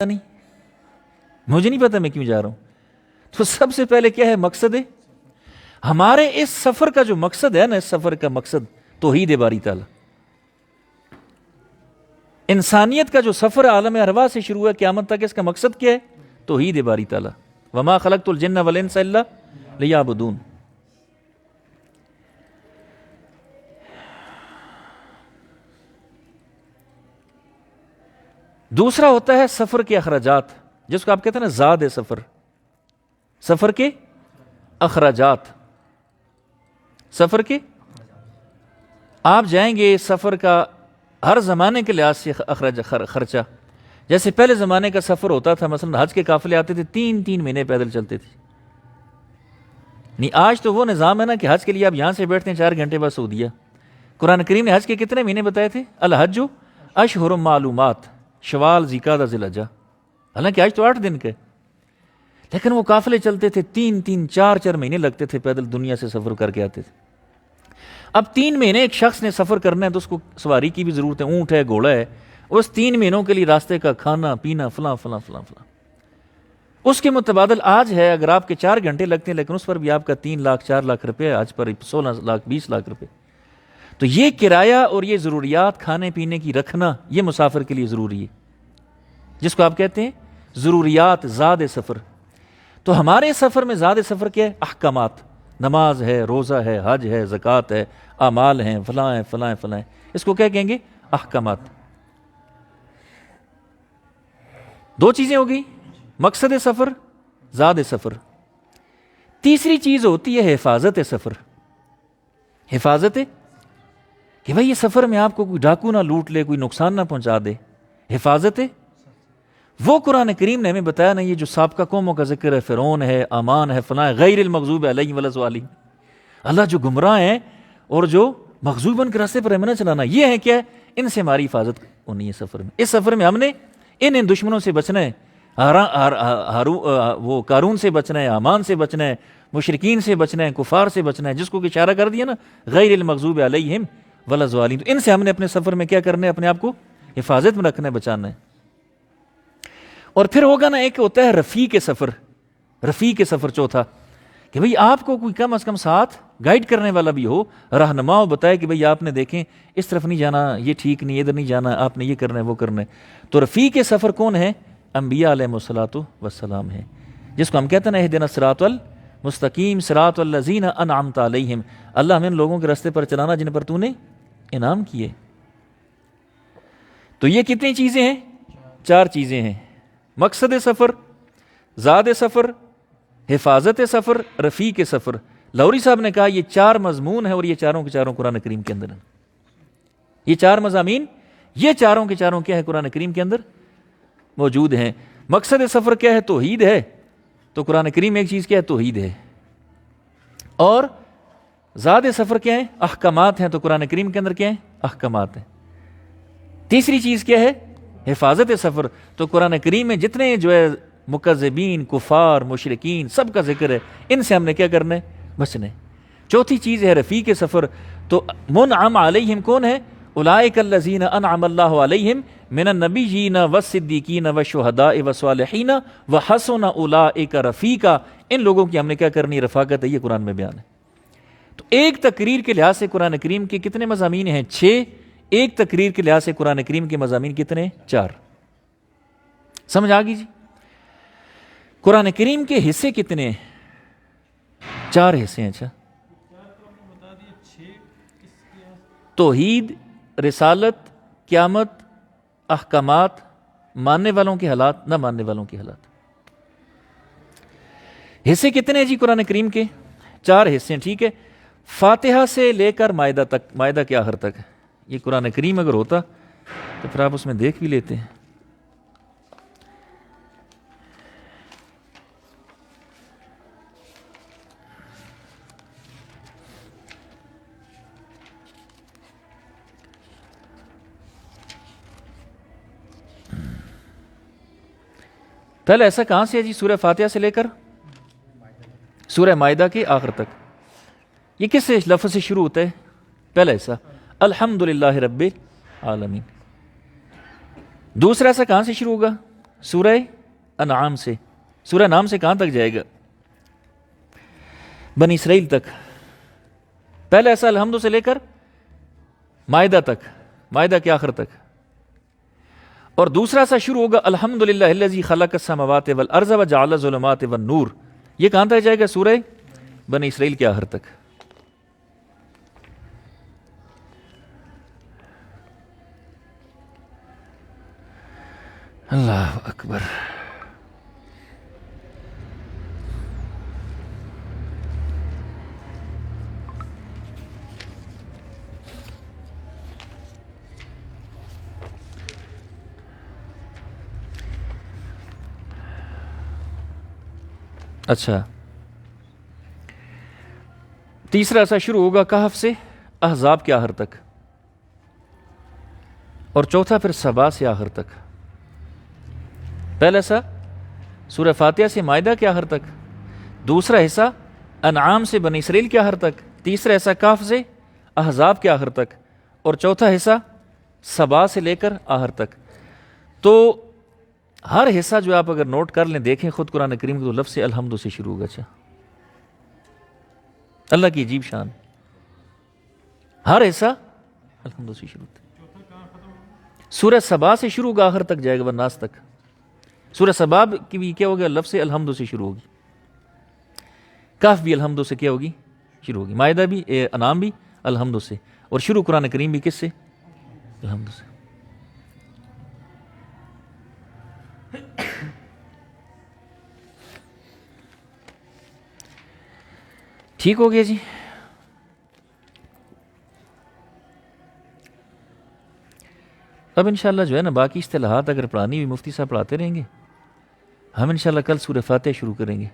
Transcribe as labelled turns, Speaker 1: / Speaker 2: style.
Speaker 1: نہیں، مجھے نہیں پتا میں کیوں جا رہا ہوں. تو سب سے پہلے کیا ہے مقصد ہے ہمارے اس سفر کا؟ جو مقصد ہے نا، اس سفر کا مقصد توحید باری تعالیٰ. انسانیت کا جو سفر عالم ارواح سے شروع ہے قیامت تک، اس کا مقصد کیا ہے؟ توحید باری تعالیٰ. وما خلقت الجن والانس الا لیعبدون. دوسرا ہوتا ہے سفر کے اخراجات، جس کو آپ کہتے ہیں نا زاد سفر. سفر کے اخراجات، سفر کے آپ جائیں گے، سفر کا ہر زمانے کے لحاظ سے خرچہ. جیسے پہلے زمانے کا سفر ہوتا تھا، مثلا حج کے قافلے آتے تھے 3 مہینے پیدل چلتے تھے. نہیں، آج تو وہ نظام ہے نا کہ حج کے لیے آپ یہاں سے بیٹھتے ہیں 4 گھنٹے بعد سعودیہ. قرآن کریم نے حج کے کتنے مہینے بتائے تھے؟ الحج اشہر معلومات، شوال، ذوالقعدہ، ذوالحجہ. حالانکہ آج تو 8 دن کے، لیکن وہ قافلے چلتے تھے 3-4 مہینے لگتے تھے پیدل دنیا سے سفر کر کے آتے تھے. اب 3 مہینے ایک شخص نے سفر کرنا ہے تو اس کو سواری کی بھی ضرورت ہے، اونٹ ہے، گھوڑا ہے. اس 3 مہینوں کے لیے راستے کا کھانا پینا فلاں فلاں فلاں فلاں. اس کے متبادل آج ہے اگر آپ کے 4 گھنٹے لگتے ہیں، لیکن اس پر بھی آپ کا 3 لاکھ 4 لاکھ روپے، آج پر 16 لاکھ 20 لاکھ روپے. تو یہ کرایہ اور یہ ضروریات کھانے پینے کی رکھنا، یہ مسافر کے لیے ضروری ہے، جس کو آپ کہتے ہیں ضروریات زاد سفر. تو ہمارے سفر میں زاد سفر کیا ہے؟ احکامات. نماز ہے، روزہ ہے، حج ہے، زکوٰۃ ہے، اعمال ہیں، فلاں ہیں فلاں فلاں. اس کو کیا کہیں گے؟ احکامات. 2 چیزیں ہو گئی، مقصد سفر، زاد سفر. تیسری چیز ہوتی ہے حفاظت سفر. حفاظت کہ بھائی یہ سفر میں آپ کو کوئی ڈاکو نہ لوٹ لے، کوئی نقصان نہ پہنچا دے. حفاظت وہ قرآن کریم نے ہمیں بتایا نا، یہ جو سابقہ قوموں کا ذکر ہے، فرعون ہے، آمان ہے، فلاں، غیر المغضوب علیہم ولا الضالین. اللہ جو گمراہ ہیں اور جو مغضوب ان کے راستے پر نہ چلانا، یہ ہے کیا؟ ان سے ہماری حفاظت ہونی ہے سفر میں. اس سفر میں ہم نے ان دشمنوں سے بچنا ہے. وہ قارون سے بچنا ہے، آمان سے بچنا ہے، مشرکین سے بچنا ہے، کفار سے بچنا ہے، جس کو کہ اشارہ کر دیا نا غیر المغضوب علیہم ولا الضالین. تو ان سے ہم نے اپنے سفر میں کیا کرنا ہے؟ اپنے آپ کو حفاظت میں رکھنا ہے، بچانا ہے. اور پھر ہوگا نا ایک ہوتا ہے رفیق سفر. رفیق سفر چوتھا کہ بھئی آپ کو کوئی کم از کم ساتھ گائیڈ کرنے والا بھی ہو، رہنما ہو، بتائے کہ بھئی آپ نے دیکھیں اس طرف نہیں جانا، یہ ٹھیک نہیں، ادھر نہیں جانا، آپ نے یہ کرنا ہے وہ کرنا ہے. تو رفیق سفر کون ہے؟ انبیاء علیہم الصلاۃ والسلام ہے، جس کو ہم کہتے ہیں نا اہدنا الصراط المستقیم صراط الذین انعمت علیہم. اللہ ہمیں ان لوگوں کے راستے پر چلانا جن پر تو نے انعام کیے. تو یہ کتنی چیزیں ہیں؟ 4 چیزیں ہیں. مقصد سفر، زاد سفر، حفاظت سفر، رفیق سفر. لوری صاحب نے کہا یہ 4 مضمون ہیں اور یہ چاروں کے چاروں قرآن کریم کے اندر ہیں. یہ 4 مضامین، یہ چاروں کے چاروں کیا ہے؟ قرآن کریم کے اندر موجود ہیں. مقصد سفر کیا ہے؟ توحید ہے. تو قرآن کریم ایک چیز کیا ہے؟ توحید ہے. اور زاد سفر کیا ہے؟ احکامات ہیں. تو قرآن کریم کے اندر کیا ہے؟ احکامات ہیں. تیسری چیز کیا ہے؟ حفاظت سفر. تو قرآن کریم میں جتنے جو ہے مکذبین، کفار، مشرکین، سب کا ذکر ہے. ان سے ہم نے کیا کرنا ہے؟ بچنا ہے. چوتھی چیز ہے رفیق سفر. تو منعم علیہم کون ہے؟ اولئک الذین انعم اللہ علیہم من النبیین والصدیقین والشہداء والصالحین وحسن اولئک رفیقا. ان لوگوں کی ہم نے کیا کرنی ہے؟ رفاقت ہے. یہ قرآن میں بیان ہے. تو ایک تقریر کے لحاظ سے قرآن کریم کے کتنے مضامین ہیں؟ 6. ایک تقریر کے لحاظ سے قرآن کریم کے مضامین کتنے؟ 4. سمجھ آ گئی جی؟ قرآن کریم کے حصے کتنے ہیں؟ 4 حصے ہیں. اچھا، توحید، رسالت، قیامت، احکامات، ماننے والوں کے حالات، نہ ماننے والوں کے حالات. حصے کتنے ہیں جی قرآن کریم کے؟ 4 حصے ہیں. ٹھیک ہے، فاتحہ سے لے کر مائدہ تک، مائدہ کے آخر تک. یہ قرآن کریم اگر ہوتا تو پھر آپ اس میں دیکھ بھی لیتے ہیں. پہلے ایسا کہاں سے ہے جی؟ سورہ فاتحہ سے لے کر سورہ مائدہ کے آخر تک. یہ کس لفظ سے شروع ہوتا ہے؟ پہلا حصہ الحمدللہ رب العالمین. دوسرا حصہ کہاں سے شروع ہوگا؟ سورہ انعام سے. سورہ انعام سے کہاں تک جائے گا؟ بنی اسرائیل تک. پہلا ایسا الحمد سے لے کر مائدہ تک، مائدہ کے آخر تک. اور دوسرا سا شروع ہوگا الحمد للہ الذی خلق السماوات والارض وجعل الظلمات والنور. یہ کہاں تک جائے گا؟ سورہ بنی اسرائیل کے آخر تک. اللہ اکبر. اچھا، تیسرا ایسا شروع ہوگا کہف سے احزاب کے آخر تک، اور چوتھا پھر سبا سے آخر تک. پہلا حصہ سورہ فاتحہ سے مائدہ کے آخر تک، دوسرا حصہ انعام سے بنی اسرائیل کے آخر تک، تیسرا حصہ کہف سے احزاب کے آخر تک، اور چوتھا حصہ سبا سے لے کر آخر تک. تو ہر حصہ جو آپ اگر نوٹ کر لیں، دیکھیں خود قرآن کریم کو، تو لفظ الحمد سے شروع ہوگا. اچھا، اللہ کی عجیب شان، ہر حصہ الحمد سے شروع ہوتا ہے. سورہ سبا سے شروع ہوگا، آخر تک جائے گا، والناس تک. سورہ سبا کی بھی کیا ہوگا؟ لفظ الحمد سے شروع ہوگی. کاف بھی الحمد سے کیا ہوگی؟ شروع ہوگی. مائدہ بھی، انعام بھی الحمد سے، اور شروع قرآن کریم بھی کس سے؟ الحمد سے. ٹھیک ہو گیا جی. اب انشاءاللہ جو ہے نا باقی اصطلاحات اگر پڑھانی بھی مفتی صاحب پڑھاتے رہیں گے. ہم انشاءاللہ کل سورہ فاتحہ شروع کریں گے.